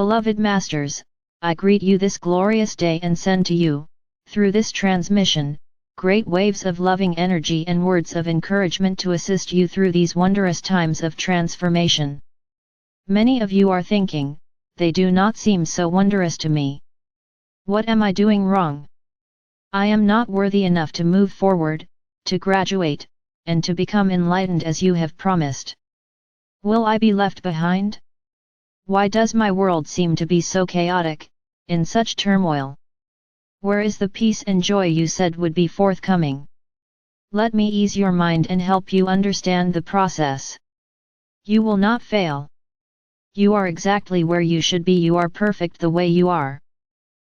Beloved Masters, I greet you this glorious day and send to you, through this transmission, great waves of loving energy and words of encouragement to assist you through these wondrous times of transformation. Many of you are thinking, they do not seem so wondrous to me. What am I doing wrong? I am not worthy enough to move forward, to graduate, and to become enlightened as you have promised. Will I be left behind? Why does my world seem to be so chaotic, in such turmoil? Where is the peace and joy you said would be forthcoming? Let me ease your mind and help you understand the process. You will not fail. You are exactly where you should be. You are perfect the way you are.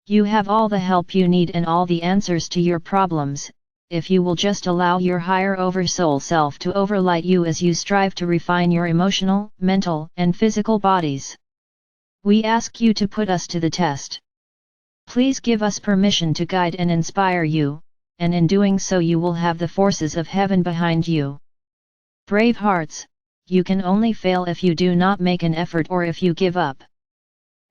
You have all the help you need and all the answers to your problems, if you will just allow your higher oversoul self to overlight you as you strive to refine your emotional, mental, and physical bodies. We ask you to put us to the test. Please give us permission to guide and inspire you, and in doing so you will have the forces of heaven behind you. Brave hearts, you can only fail if you do not make an effort or if you give up.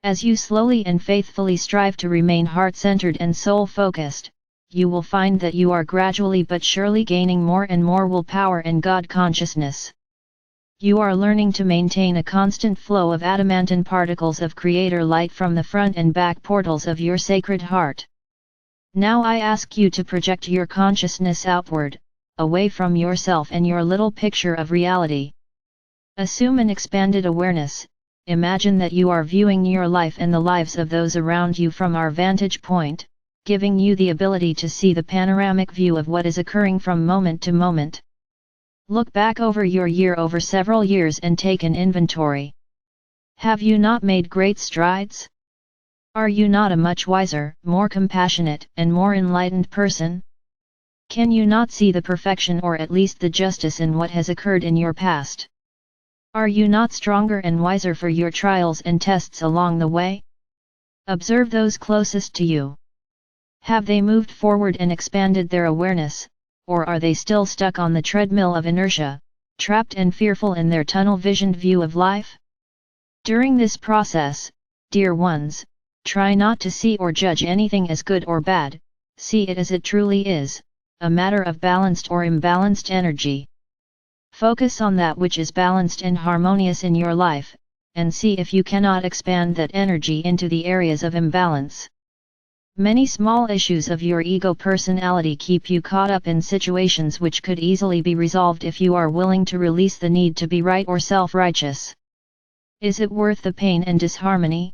As you slowly and faithfully strive to remain heart-centered and soul-focused, you will find that you are gradually but surely gaining more and more willpower and God consciousness. You are learning to maintain a constant flow of adamantine particles of Creator light from the front and back portals of your sacred heart. Now I ask you to project your consciousness outward, away from yourself and your little picture of reality. Assume an expanded awareness. Imagine that you are viewing your life and the lives of those around you from our vantage point, giving you the ability to see the panoramic view of what is occurring from moment to moment. Look back over your year over several years and take an inventory. Have you not made great strides? Are you not a much wiser, more compassionate, and more enlightened person? Can you not see the perfection or at least the justice in what has occurred in your past? Are you not stronger and wiser for your trials and tests along the way? Observe those closest to you. Have they moved forward and expanded their awareness, or are they still stuck on the treadmill of inertia, trapped and fearful in their tunnel-visioned view of life? During this process, dear ones, try not to see or judge anything as good or bad, see it as it truly is, a matter of balanced or imbalanced energy. Focus on that which is balanced and harmonious in your life, and see if you cannot expand that energy into the areas of imbalance. Many small issues of your ego personality keep you caught up in situations which could easily be resolved if you are willing to release the need to be right or self-righteous. Is it worth the pain and disharmony?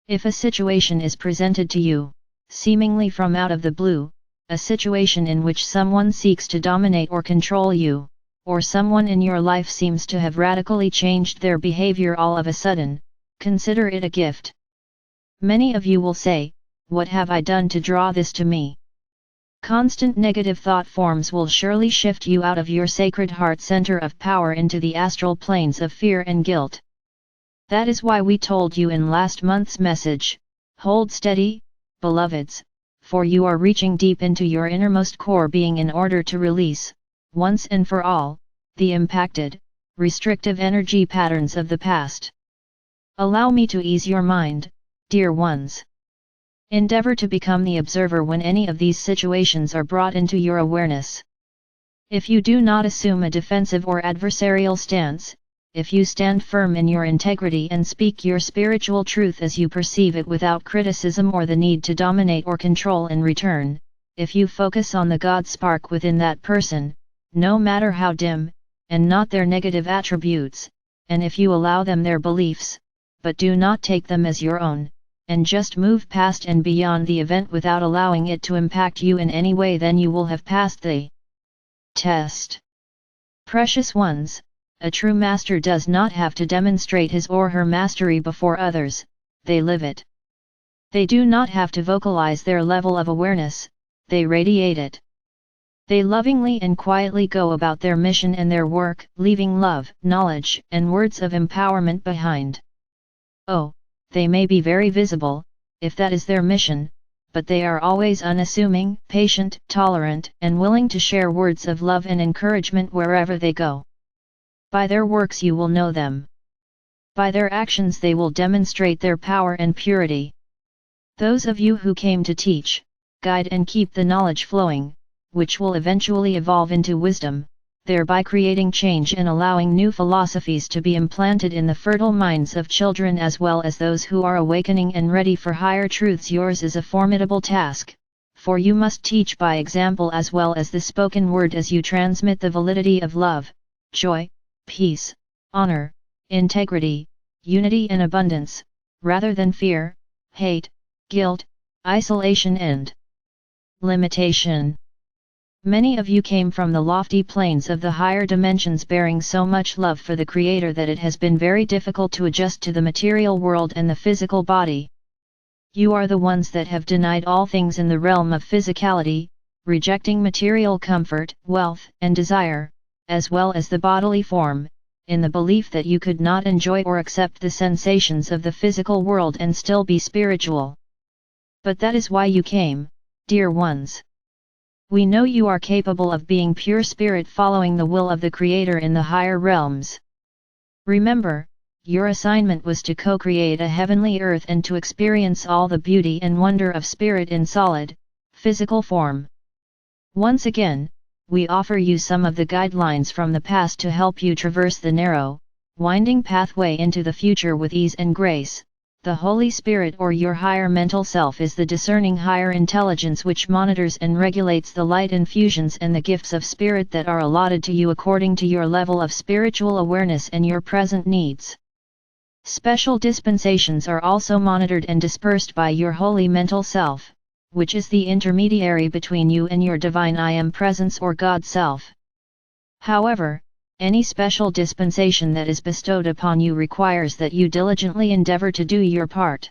If a situation is presented to you, seemingly from out of the blue, a situation in which someone seeks to dominate or control you, or someone in your life seems to have radically changed their behavior all of a sudden, consider it a gift. Many of you will say, "What have I done to draw this to me?" Constant negative thought forms will surely shift you out of your sacred heart center of power into the astral planes of fear and guilt. That is why we told you in last month's message, hold steady, beloveds, for you are reaching deep into your innermost core being in order to release, once and for all, the impacted, restrictive energy patterns of the past. Allow me to ease your mind, dear ones. Endeavor to become the observer when any of these situations are brought into your awareness. If you do not assume a defensive or adversarial stance, if you stand firm in your integrity and speak your spiritual truth as you perceive it without criticism or the need to dominate or control in return, if you focus on the God spark within that person, no matter how dim, and not their negative attributes, and if you allow them their beliefs, but do not take them as your own, and just move past and beyond the event without allowing it to impact you in any way, then you will have passed the test. Precious ones, a true master does not have to demonstrate his or her mastery before others, they live it. They do not have to vocalize their level of awareness, they radiate it. They lovingly and quietly go about their mission and their work, leaving love, knowledge, and words of empowerment behind. Oh, they may be very visible, if that is their mission, but they are always unassuming, patient, tolerant, and willing to share words of love and encouragement wherever they go. By their works you will know them. By their actions they will demonstrate their power and purity. Those of you who came to teach, guide and keep the knowledge flowing, which will eventually evolve into wisdom, thereby creating change and allowing new philosophies to be implanted in the fertile minds of children as well as those who are awakening and ready for higher truths. Yours is a formidable task, for you must teach by example as well as the spoken word as you transmit the validity of love, joy, peace, honor, integrity, unity and abundance, rather than fear, hate, guilt, isolation and limitation. Many of you came from the lofty planes of the higher dimensions bearing so much love for the Creator that it has been very difficult to adjust to the material world and the physical body. You are the ones that have denied all things in the realm of physicality, rejecting material comfort, wealth and desire, as well as the bodily form, in the belief that you could not enjoy or accept the sensations of the physical world and still be spiritual. But that is why you came, dear ones. We know you are capable of being pure spirit following the will of the Creator in the higher realms. Remember, your assignment was to co-create a heavenly earth and to experience all the beauty and wonder of spirit in solid, physical form. Once again, we offer you some of the guidelines from the past to help you traverse the narrow, winding pathway into the future with ease and grace. The Holy Spirit or your higher mental self is the discerning higher intelligence which monitors and regulates the light infusions and the gifts of spirit that are allotted to you according to your level of spiritual awareness and your present needs. Special dispensations are also monitored and dispersed by your holy mental self, which is the intermediary between you and your divine I Am presence or God Self. However, any special dispensation that is bestowed upon you requires that you diligently endeavor to do your part.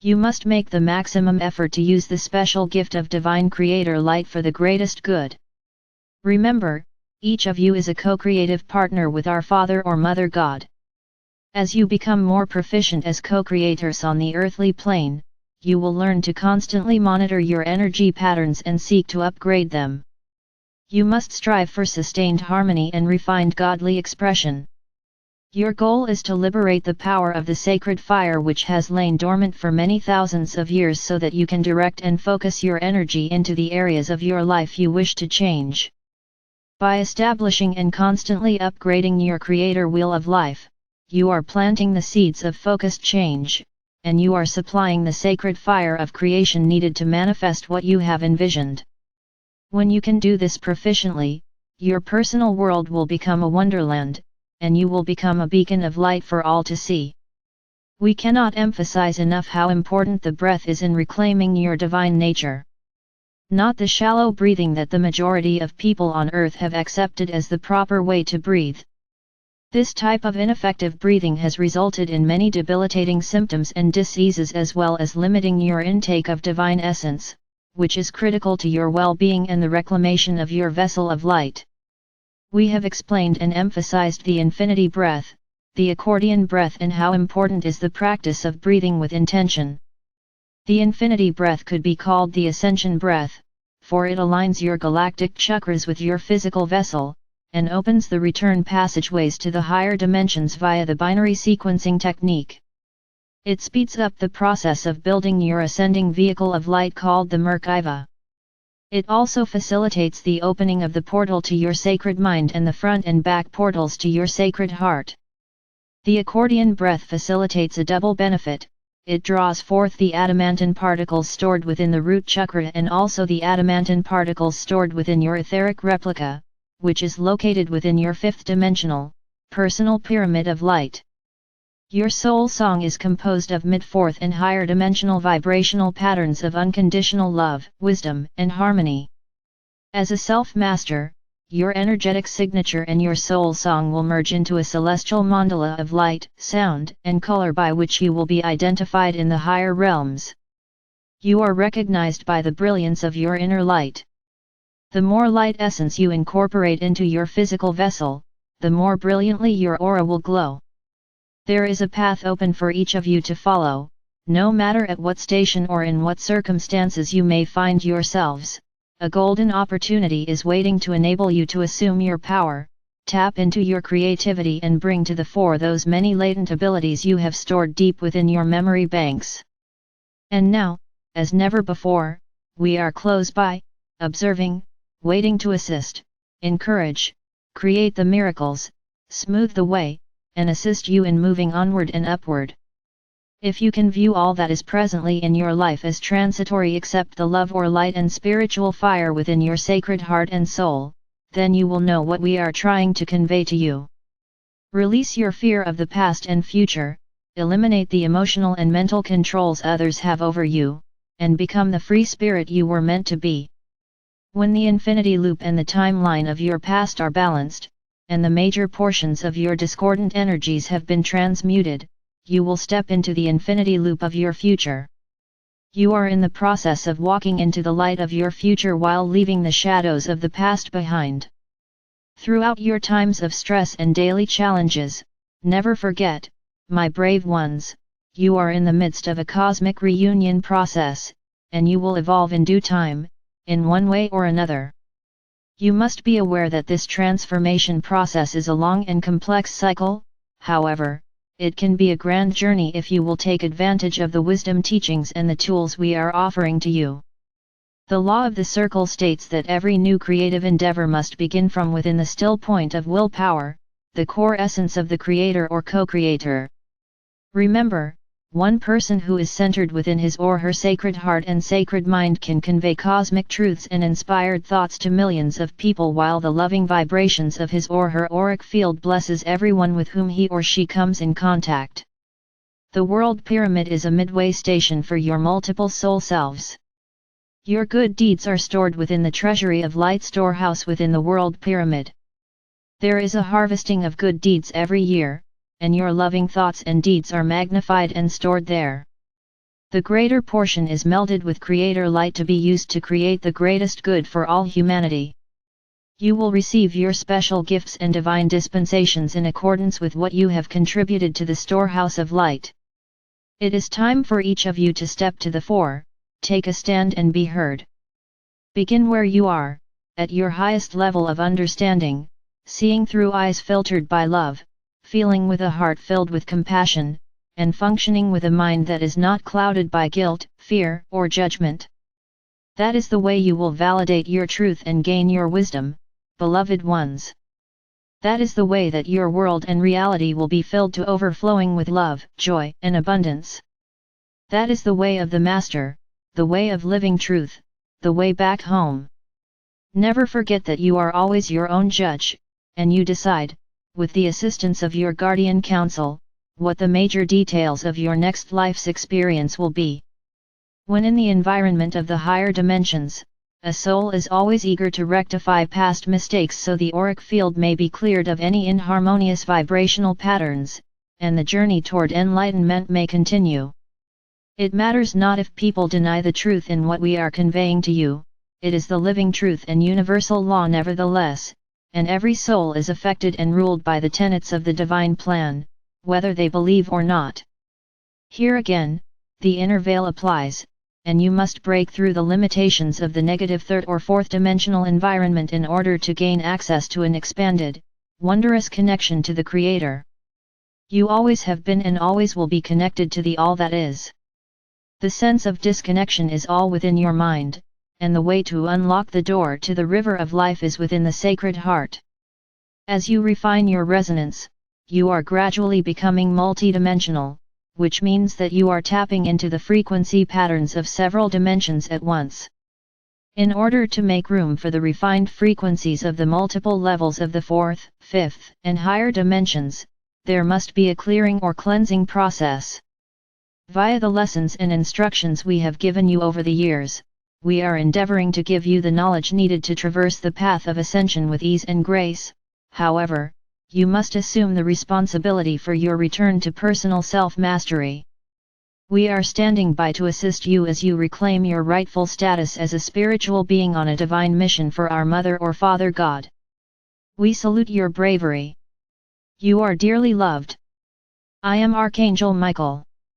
You must make the maximum effort to use the special gift of Divine Creator Light for the greatest good. Remember, each of you is a co-creative partner with our Father or Mother God. As you become more proficient as co-creators on the earthly plane, you will learn to constantly monitor your energy patterns and seek to upgrade them. You must strive for sustained harmony and refined godly expression. Your goal is to liberate the power of the sacred fire which has lain dormant for many thousands of years so that you can direct and focus your energy into the areas of your life you wish to change. By establishing and constantly upgrading your Creator Wheel of Life, you are planting the seeds of focused change, and you are supplying the sacred fire of creation needed to manifest what you have envisioned. When you can do this proficiently, your personal world will become a wonderland, and you will become a beacon of light for all to see. We cannot emphasize enough how important the breath is in reclaiming your divine nature. Not the shallow breathing that the majority of people on earth have accepted as the proper way to breathe. This type of ineffective breathing has resulted in many debilitating symptoms and diseases as well as limiting your intake of divine essence, which is critical to your well-being and the reclamation of your vessel of light. We have explained and emphasized the infinity breath, the accordion breath and how important is the practice of breathing with intention. The infinity breath could be called the ascension breath, for it aligns your galactic chakras with your physical vessel, and opens the return passageways to the higher dimensions via the binary sequencing technique. It speeds up the process of building your ascending vehicle of light called the Merkava. It also facilitates the opening of the portal to your sacred mind and the front and back portals to your sacred heart. The accordion breath facilitates a double benefit. It draws forth the adamantine particles stored within the root chakra and also the adamantine particles stored within your etheric replica, which is located within your fifth dimensional, personal pyramid of light. Your soul song is composed of mid-fourth and higher dimensional vibrational patterns of unconditional love, wisdom, and harmony. As a self-master, your energetic signature and your soul song will merge into a celestial mandala of light, sound, and color by which you will be identified in the higher realms. You are recognized by the brilliance of your inner light. The more light essence you incorporate into your physical vessel, the more brilliantly your aura will glow. There is a path open for each of you to follow, no matter at what station or in what circumstances you may find yourselves. A golden opportunity is waiting to enable you to assume your power, Tap into your creativity and bring to the fore those many latent abilities you have stored deep within your memory banks. And now, as never before, we are close by, observing, waiting to assist, encourage, create the miracles, smooth the way, and assist you in moving onward and upward. If you can view all that is presently in your life as transitory except the love or light and spiritual fire within your sacred heart and soul, then you will know what we are trying to convey to you. Release your fear of the past and future, eliminate the emotional and mental controls others have over you, and become the free spirit you were meant to be. When the infinity loop and the timeline of your past are balanced, and the major portions of your discordant energies have been transmuted, you will step into the infinity loop of your future. You are in the process of walking into the light of your future while leaving the shadows of the past behind. Throughout your times of stress and daily challenges, never forget, my brave ones, you are in the midst of a cosmic reunion process, and you will evolve in due time, in one way or another. You must be aware that this transformation process is a long and complex cycle, however, it can be a grand journey if you will take advantage of the wisdom teachings and the tools we are offering to you. The law of the circle states that every new creative endeavor must begin from within the still point of willpower, the core essence of the creator or co-creator. Remember, one person who is centered within his or her sacred heart and sacred mind can convey cosmic truths and inspired thoughts to millions of people, while the loving vibrations of his or her auric field blesses everyone with whom he or she comes in contact. The world pyramid is a midway station for your multiple soul selves. Your good deeds are stored within the treasury of light storehouse within the world pyramid. There is a harvesting of good deeds every year, and your loving thoughts and deeds are magnified and stored there. The greater portion is melded with Creator light to be used to create the greatest good for all humanity. You will receive your special gifts and divine dispensations in accordance with what you have contributed to the storehouse of light. It is time for each of you to step to the fore, take a stand and be heard. Begin where you are, at your highest level of understanding, seeing through eyes filtered by love, feeling with a heart filled with compassion, and functioning with a mind that is not clouded by guilt, fear, or judgment. That is the way you will validate your truth and gain your wisdom, beloved ones. That is the way that your world and reality will be filled to overflowing with love, joy, and abundance. That is the way of the Master, the way of living truth, the way back home. Never forget that you are always your own judge, and you decide, with the assistance of your guardian council, what the major details of your next life's experience will be. When in the environment of the higher dimensions, a soul is always eager to rectify past mistakes so the auric field may be cleared of any inharmonious vibrational patterns, and the journey toward enlightenment may continue. It matters not if people deny the truth in what we are conveying to you, it is the living truth and universal law nevertheless, and every soul is affected and ruled by the tenets of the divine plan, whether they believe or not. Here again, the inner veil applies, and you must break through the limitations of the negative third or fourth dimensional environment in order to gain access to an expanded, wondrous connection to the Creator. You always have been and always will be connected to the All that is. The sense of disconnection is all within your mind, and the way to unlock the door to the river of life is within the sacred heart. As you refine your resonance, you are gradually becoming multidimensional, which means that you are tapping into the frequency patterns of several dimensions at once. In order to make room for the refined frequencies of the multiple levels of the fourth, fifth, and higher dimensions, there must be a clearing or cleansing process. Via the lessons and instructions we have given you over the years, we are endeavoring to give you the knowledge needed to traverse the path of ascension with ease and grace. However, you must assume the responsibility for your return to personal self-mastery. We are standing by to assist you as you reclaim your rightful status as a spiritual being on a divine mission for our Mother or Father God. We salute your bravery. You are dearly loved. I am Archangel Michael.